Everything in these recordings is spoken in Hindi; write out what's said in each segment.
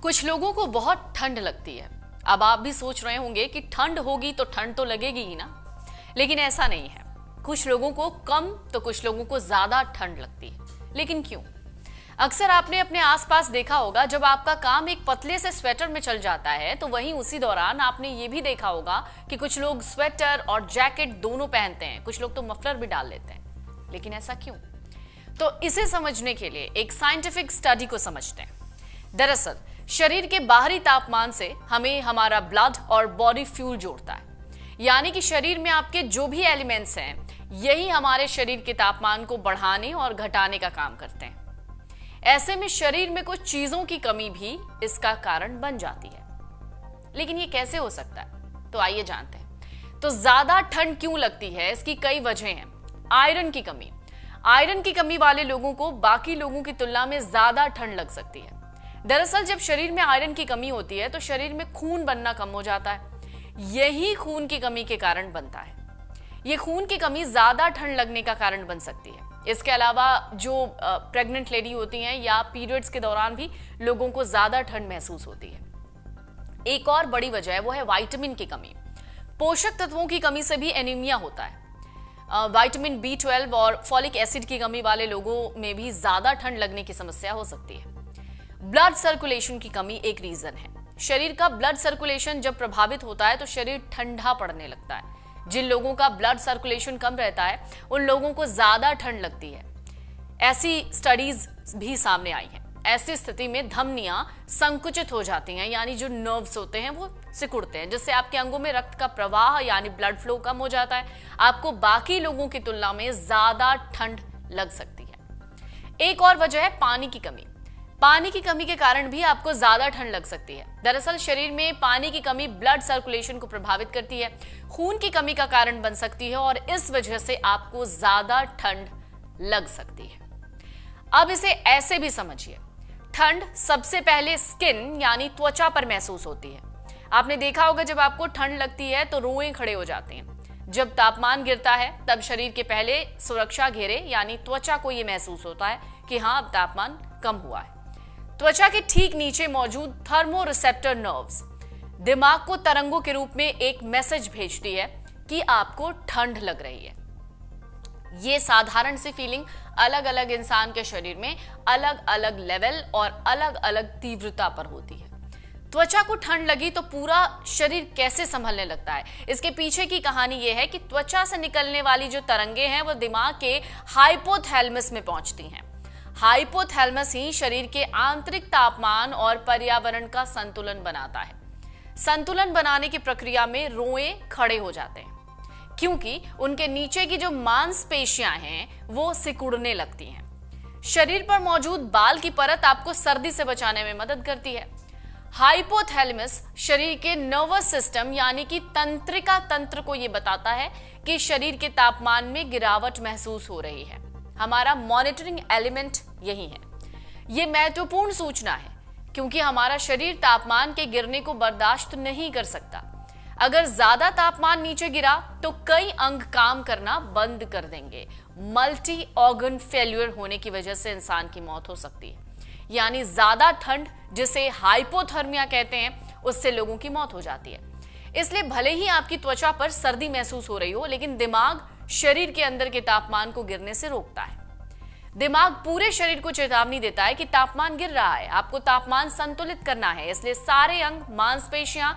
कुछ लोगों को बहुत ठंड लगती है। अब आप भी सोच रहे होंगे कि ठंड होगी तो ठंड तो लगेगी ही ना, लेकिन ऐसा नहीं है। कुछ लोगों को कम तो कुछ लोगों को ज्यादा ठंड लगती है। लेकिन क्यों? अक्सर आपने अपने आसपास देखा होगा, जब आपका काम एक पतले से स्वेटर में चल जाता है तो वहीं उसी दौरान आपने ये भी देखा होगा कि कुछ लोग स्वेटर और जैकेट दोनों पहनते हैं, कुछ लोग तो मफलर भी डाल लेते हैं। लेकिन ऐसा क्यों? तो इसे समझने के लिए एक साइंटिफिक स्टडी को समझते हैं। दरअसल शरीर के बाहरी तापमान से हमें हमारा ब्लड और बॉडी फ्यूल जोड़ता है, यानी कि शरीर में आपके जो भी एलिमेंट्स हैं यही हमारे शरीर के तापमान को बढ़ाने और घटाने का काम करते हैं। ऐसे में शरीर में कुछ चीजों की कमी भी इसका कारण बन जाती है। लेकिन ये कैसे हो सकता है? तो आइए जानते हैं। तो ज्यादा ठंड क्यों लगती है, इसकी कई वजह हैं। आयरन की कमी। आयरन की कमी वाले लोगों को बाकी लोगों की तुलना में ज्यादा ठंड लग सकती है। दरअसल जब शरीर में आयरन की कमी होती है तो शरीर में खून बनना कम हो जाता है। यही खून की कमी के कारण बनता है। ये खून की कमी ज्यादा ठंड लगने का कारण बन सकती है। इसके अलावा जो प्रेग्नेंट लेडी होती हैं या पीरियड्स के दौरान भी लोगों को ज्यादा ठंड महसूस होती है। एक और बड़ी वजह है, वो है विटामिन की कमी। पोषक तत्वों की कमी से भी एनीमिया होता है। विटामिन B12 और फॉलिक एसिड की कमी वाले लोगों में भी ज्यादा ठंड लगने की समस्या हो सकती है। ब्लड सर्कुलेशन की कमी एक रीजन है। शरीर का ब्लड सर्कुलेशन जब प्रभावित होता है तो शरीर ठंडा पड़ने लगता है। जिन लोगों का ब्लड सर्कुलेशन कम रहता है उन लोगों को ज्यादा ठंड लगती है। ऐसी स्टडीज भी सामने आई हैं। ऐसी स्थिति में धमनियां संकुचित हो जाती हैं, यानी जो नर्व्स होते हैं वो सिकुड़ते हैं, जिससे आपके अंगों में रक्त का प्रवाह यानी ब्लड फ्लो कम हो जाता है। आपको बाकी लोगों की तुलना में ज्यादा ठंड लग सकती है। एक और वजह है पानी की कमी। पानी की कमी के कारण भी आपको ज्यादा ठंड लग सकती है। दरअसल शरीर में पानी की कमी ब्लड सर्कुलेशन को प्रभावित करती है, खून की कमी का कारण बन सकती है और इस वजह से आपको ज्यादा ठंड लग सकती है। अब इसे ऐसे भी समझिए, ठंड सबसे पहले स्किन यानी त्वचा पर महसूस होती है। आपने देखा होगा जब आपको ठंड लगती है तो रोएं खड़े हो जाते हैं। जब तापमान गिरता है तब शरीर के पहले सुरक्षा घेरे यानी त्वचा को यह महसूस होता है कि हाँ, अब तापमान कम हुआ है। त्वचा के ठीक नीचे मौजूद थर्मोरिसेप्टर नर्व्स दिमाग को तरंगों के रूप में एक मैसेज भेजती है कि आपको ठंड लग रही है। यह साधारण सी फीलिंग अलग अलग इंसान के शरीर में अलग अलग लेवल और अलग अलग तीव्रता पर होती है। त्वचा को ठंड लगी तो पूरा शरीर कैसे संभलने लगता है? इसके पीछे की कहानी यह है कि त्वचा से निकलने वाली जो तरंगे हैं वो दिमाग के हाइपोथैलेमस में पहुंचती हैं। हाइपोथैलेमस ही शरीर के आंतरिक तापमान और पर्यावरण का संतुलन बनाता है। संतुलन बनाने की प्रक्रिया में रोएं खड़े हो जाते हैं क्योंकि उनके नीचे की जो मांसपेशियां हैं वो सिकुड़ने लगती हैं। शरीर पर मौजूद बाल की परत आपको सर्दी से बचाने में मदद करती है। हाइपोथैलेमस शरीर के नर्वस सिस्टम यानी कि तंत्रिका तंत्र को यह बताता है कि शरीर के तापमान में गिरावट महसूस हो रही है। हमारा मॉनिटरिंग एलिमेंट यही है। यह महत्वपूर्ण सूचना है क्योंकि हमारा शरीर तापमान के गिरने को बर्दाश्त नहीं कर सकता। अगर ज्यादा तापमान नीचे गिरा तो कई अंग काम करना बंद कर देंगे। मल्टी ऑर्गन फेल्यूर होने की वजह से इंसान की मौत हो सकती है। यानी ज्यादा ठंड, जिसे हाइपोथर्मिया कहते हैं, उससे लोगों की मौत हो जाती है। इसलिए भले ही आपकी त्वचा पर सर्दी महसूस हो रही हो, लेकिन दिमाग शरीर के अंदर के तापमान को गिरने से रोकता है। दिमाग पूरे शरीर को चेतावनी देता है कि तापमान गिर रहा है, आपको तापमान संतुलित करना है। इसलिए सारे अंग, मांसपेशियां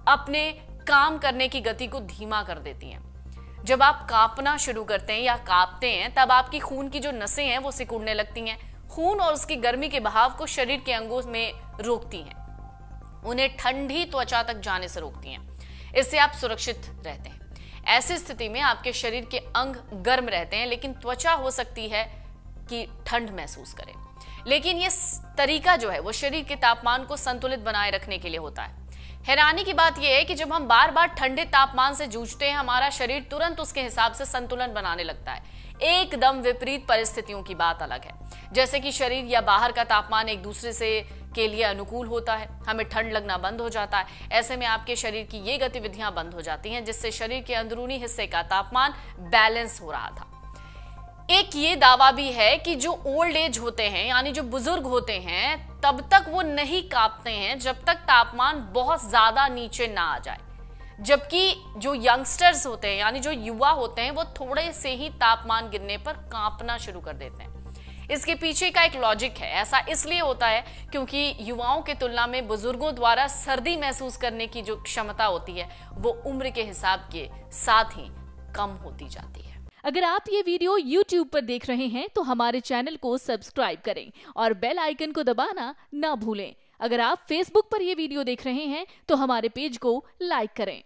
अपने काम करने की गति को धीमा कर देती हैं। जब आप कांपना शुरू करते हैं या कांपते हैं तब आपकी खून की जो नसें हैं वो सिकुड़ने लगती हैं। खून और उसकी गर्मी के बहाव को शरीर के अंगों में रोकती हैं, उन्हें ठंडी त्वचा तक जाने से रोकती हैं। इससे आप सुरक्षित रहते हैं। ऐसी स्थिति में आपके शरीर के अंग गर्म रहते हैं, लेकिन त्वचा हो सकती है कि ठंड महसूस करे। लेकिन यह तरीका जो है वो शरीर के तापमान को संतुलित बनाए रखने के लिए होता है। हैरानी की बात यह है कि जब हम बार बार ठंडे तापमान से जूझते हैं, हमारा शरीर तुरंत उसके हिसाब से संतुलन बनाने लगता है। एकदम विपरीत परिस्थितियों की बात अलग है, जैसे कि शरीर या बाहर का तापमान एक दूसरे से के लिए अनुकूल होता है, हमें ठंड लगना बंद हो जाता है। ऐसे में आपके शरीर की ये गतिविधियां बंद हो जाती हैं, जिससे शरीर के अंदरूनी हिस्से का तापमान बैलेंस हो रहा था। एक ये दावा भी है कि जो ओल्ड एज होते हैं यानी जो बुजुर्ग होते हैं तब तक वो नहीं कांपते हैं जब तक तापमान बहुत ज्यादा नीचे ना आ जाए, जबकि जो यंगस्टर्स होते हैं यानी जो युवा होते हैं वो थोड़े से ही तापमान गिरने पर कांपना शुरू कर देते हैं। इसके पीछे का एक लॉजिक है। ऐसा इसलिए होता है क्योंकि युवाओं की तुलना में बुजुर्गों द्वारा सर्दी महसूस करने की जो क्षमता होती है वो उम्र के हिसाब के साथ ही कम होती जाती है। अगर आप ये वीडियो YouTube पर देख रहे हैं तो हमारे चैनल को सब्सक्राइब करें और बेल आइकन को दबाना ना भूलें। अगर आप Facebook पर ये वीडियो देख रहे हैं तो हमारे पेज को लाइक करें।